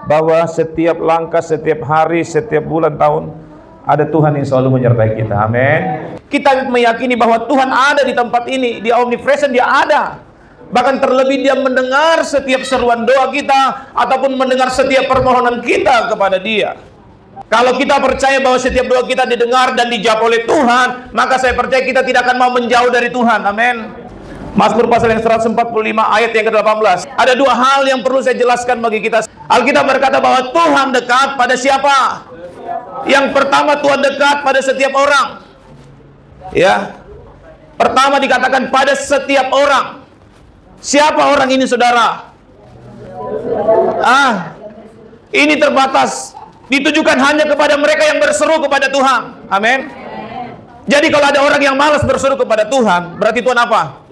bahwa setiap langkah, setiap hari, setiap bulan, tahun, ada Tuhan yang selalu menyertai kita. Amin. Kita meyakini bahwa Tuhan ada di tempat ini. Dia omnipresent, Dia ada. Bahkan terlebih Dia mendengar setiap seruan doa kita, ataupun mendengar setiap permohonan kita kepada Dia. Kalau kita percaya bahwa setiap doa kita didengar dan dijawab oleh Tuhan, maka saya percaya kita tidak akan mau menjauh dari Tuhan. Amin. Mazmur pasal yang 145 ayat yang ke-18. Ada dua hal yang perlu saya jelaskan bagi kita. Alkitab berkata bahwa Tuhan dekat pada siapa? Yang pertama, Tuhan dekat pada setiap orang. Ya. Pertama dikatakan pada setiap orang. Siapa orang ini, saudara? Ini terbatas. Ditujukan hanya kepada mereka yang berseru kepada Tuhan. Amin. Jadi kalau ada orang yang malas berseru kepada Tuhan, berarti Tuhan apa?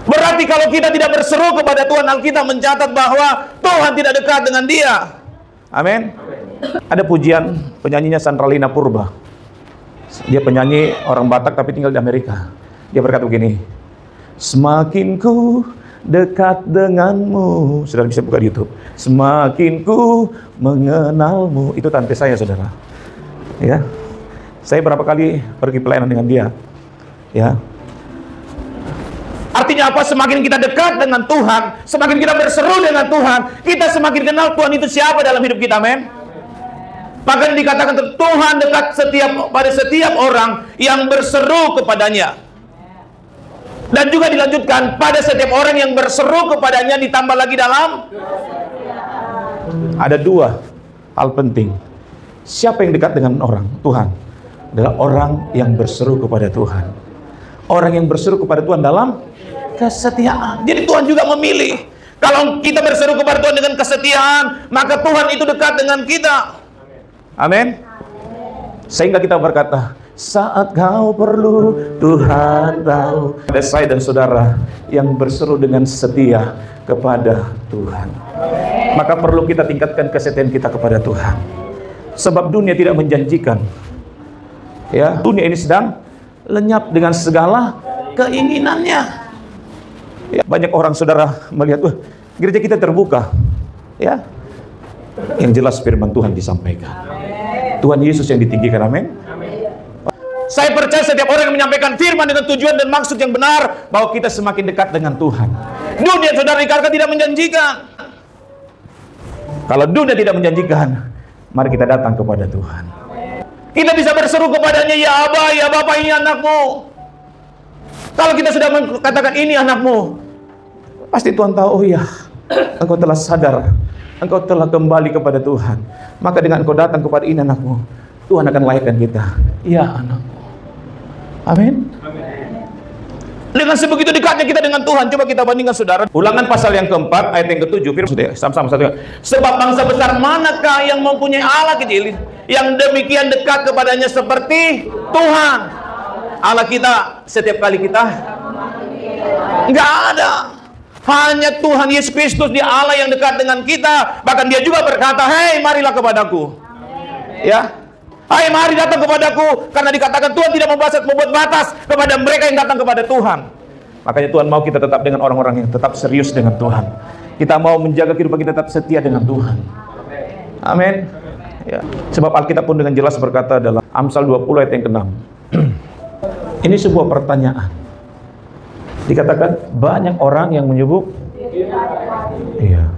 Berarti kalau kita tidak berseru kepada Tuhan, Alkitab mencatat bahwa Tuhan tidak dekat dengan dia. Amin. Ada pujian penyanyinya Sandralina Purba. Dia penyanyi orang Batak tapi tinggal di Amerika. Dia berkata begini, semakin ku dekat denganmu, saudara bisa buka di YouTube, semakin ku mengenalmu. Itu tante saya, saudara. Ya, saya berapa kali pergi pelayanan dengan dia. Ya, artinya apa? Semakin kita dekat dengan Tuhan, semakin kita berseru dengan Tuhan, kita semakin kenal Tuhan itu siapa dalam hidup kita, men. Maka dikatakan Tuhan dekat pada setiap orang yang berseru kepadanya. Dan juga dilanjutkan, pada setiap orang yang berseru kepadanya, ditambah lagi dalam. Ada dua hal penting. Siapa yang dekat dengan orang? Tuhan. Adalah orang yang berseru kepada Tuhan. Orang yang berseru kepada Tuhan dalam kesetiaan. Jadi Tuhan juga memilih. Kalau kita berseru kepada Tuhan dengan kesetiaan, maka Tuhan itu dekat dengan kita. Amin. Sehingga kita berkata, saat kau perlu, Tuhan tahu. Ada saya dan saudara yang berseru dengan setia kepada Tuhan. Maka perlu kita tingkatkan kesetiaan kita kepada Tuhan. Sebab dunia tidak menjanjikan. Ya, dunia ini sedang lenyap dengan segala keinginannya. Ya, banyak orang, saudara, melihat, gereja kita terbuka. Ya, yang jelas firman Tuhan disampaikan. Tuhan Yesus yang ditinggikan. Amin. Saya percaya setiap orang yang menyampaikan firman dengan tujuan dan maksud yang benar, bahwa kita semakin dekat dengan Tuhan. Dunia, saudara, dikatakan tidak menjanjikan. Kalau dunia tidak menjanjikan, mari kita datang kepada Tuhan. Kita bisa berseru kepadanya, ya Abah, ya Bapak, ini anakmu. Kalau kita sudah mengatakan ini anakmu, pasti Tuhan tahu, oh iya, engkau telah sadar, engkau telah kembali kepada Tuhan. Maka dengan engkau datang kepada ini anakmu, Tuhan akan layakkan kita. Ya anakku. Amin. Dengan sebegitu dekatnya kita dengan Tuhan. Coba kita bandingkan, saudara. Ulangan pasal yang keempat, ayat yang ke-7. Sama-sama. Sebab bangsa besar manakah yang mempunyai Allah kecil, yang demikian dekat kepadanya seperti Tuhan. Allah kita, setiap kali kita, nggak ada. Hanya Tuhan Yesus Kristus, Dia Allah yang dekat dengan kita. Bahkan Dia juga berkata, hei marilah kepadaku. Ya, hai mari datang kepadaku. Karena dikatakan Tuhan tidak membuat batas kepada mereka yang datang kepada Tuhan. Makanya Tuhan mau kita tetap dengan orang-orang yang tetap serius dengan Tuhan. Kita mau menjaga kehidupan kita tetap setia dengan Tuhan. Amin. Ya. Sebab Alkitab pun dengan jelas berkata dalam Amsal 20 ayat yang ke-6. Ini sebuah pertanyaan. Dikatakan banyak orang yang menyebut iya.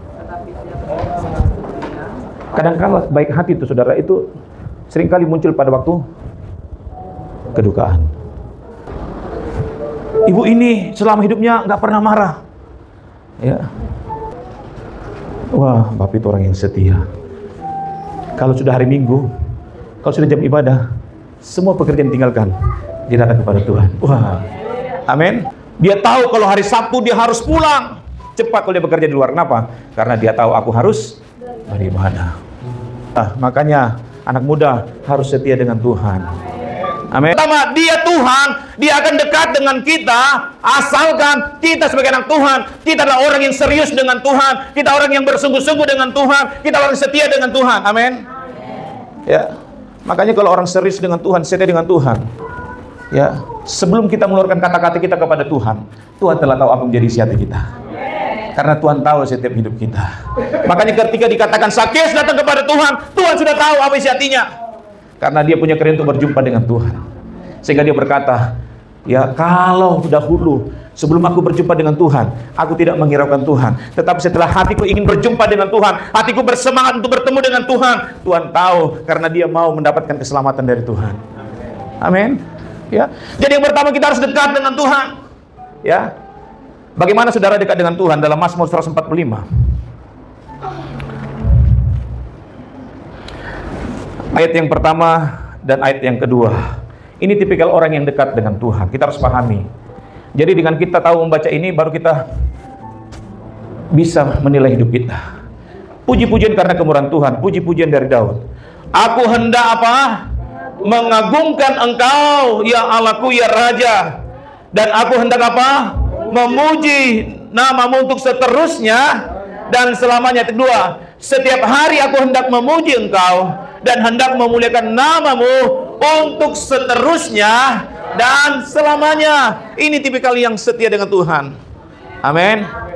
Kadang-kala baik hati itu, saudara, itu seringkali muncul pada waktu kedukaan. Ibu ini selama hidupnya nggak pernah marah. Ya. Wah, Bapak itu orang yang setia. Kalau sudah hari Minggu, kalau sudah jam ibadah, semua pekerjaan tinggalkan, dia datang kepada Tuhan. Wah, amin. Dia tahu kalau hari Sabtu dia harus pulang cepat kalau dia bekerja di luar. Kenapa? Karena dia tahu aku harus beribadah. Makanya anak muda harus setia dengan Tuhan. Amin. Pertama, Dia Tuhan, Dia akan dekat dengan kita asalkan kita sebagai anak Tuhan, kita adalah orang yang serius dengan Tuhan, kita orang yang bersungguh-sungguh dengan Tuhan, kita orang setia dengan Tuhan. Amin. Ya. Makanya kalau orang serius dengan Tuhan, setia dengan Tuhan, ya, sebelum kita mengeluarkan kata-kata kita kepada Tuhan, Tuhan telah tahu apa menjadi isi hati kita. Karena Tuhan tahu setiap hidup kita. Makanya ketika dikatakan Sakeus datang kepada Tuhan, Tuhan sudah tahu apa isi hatinya. Karena dia punya kerinduan untuk berjumpa dengan Tuhan. Sehingga dia berkata, ya kalau dahulu sebelum aku berjumpa dengan Tuhan, aku tidak menghiraukan Tuhan. Tetapi setelah hatiku ingin berjumpa dengan Tuhan, hatiku bersemangat untuk bertemu dengan Tuhan. Tuhan tahu karena dia mau mendapatkan keselamatan dari Tuhan. Amin. Ya. Jadi yang pertama kita harus dekat dengan Tuhan. Ya. Bagaimana saudara dekat dengan Tuhan? Dalam Mazmur 145. Ayat yang pertama dan ayat yang kedua. Ini tipikal orang yang dekat dengan Tuhan. Kita harus pahami. Jadi dengan kita tahu membaca ini, baru kita bisa menilai hidup kita. Puji-pujian karena kemurahan Tuhan. Puji-pujian dari Daud. Aku hendak apa? Mengagungkan Engkau, ya Allahku, ya Raja. Dan aku hendak apa? Memuji namamu untuk seterusnya dan selamanya. Kedua, setiap hari aku hendak memuji Engkau dan hendak memuliakan namamu untuk seterusnya dan selamanya. Ini tipikal yang setia dengan Tuhan. Amin.